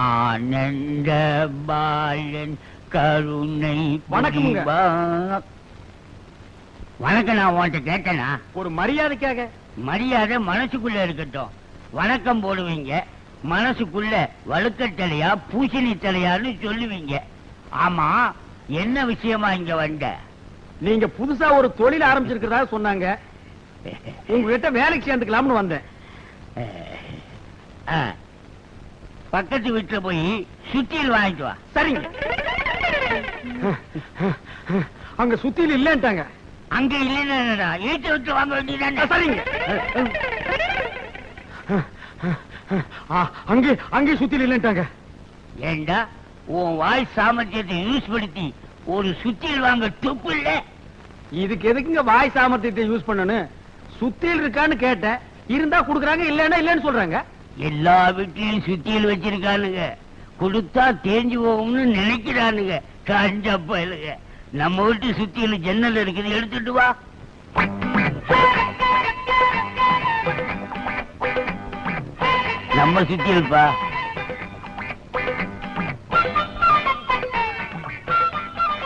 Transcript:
ஆனந்த பாலன் கருணை. வணக்கம்ங்க. வணக்கம். நான் உன்கிட்ட கேட்டேனா? ஒரு மரியாதைக்காக. மரியாதை மனசுக்குள்ள இருக்கட்டும். வணக்கம் போடுவீங்க, மனசுக்குள்ள வழுக்கத்தலையா பூசணி தலையான்னு சொல்லுவீங்க. ஆமா, என்ன விஷயமா இங்க வந்த? நீங்க புதுசா ஒரு தொழில் ஆரம்பிச்சிருக்கிறதா சொன்னாங்க. உங்ககிட்ட வேலைக்கு சேர்ந்துக்கலாம்னு வந்தேன். பக்கத்து வீட்டுல போய் சுத்தியில் வாங்கிட்டு வா. சரிங்க. அங்க சுத்தியில் இல்லன்ட்டாங்க. அங்க இல்லைன்னா வீட்டை விட்டு வாங்க வேண்டியதான். சரிங்க. அங்கே சுத்தியில் இல்லன்ட்டாங்க. ஏண்டா உன் வாய் சாமர்த்தியத்தை யூஸ் படுத்தி ஒரு சுத்தியில் வாங்க துப்பு இல்ல? இதுக்கு எதுக்குங்க வாய் சாமர்த்தியத்தை யூஸ் பண்ணணும்? சுத்தியில் இருக்கான்னு கேட்டேன். இருந்தா குடுக்குறாங்க, இல்லன்னா இல்லன்னு சொல்றாங்க. எல்லா வீட்லயும் சுத்தியில் வச்சிருக்கானுங்க. கொடுத்தா தேஞ்சு போகும்னு நினைக்கிறானுங்க. கஞ்சப்பலுங்க. நம்ம வீட்டு சுத்தியில் ஜன்னல் இருக்குது, எடுத்துட்டு வா. நம்ம சுத்தியல்பா.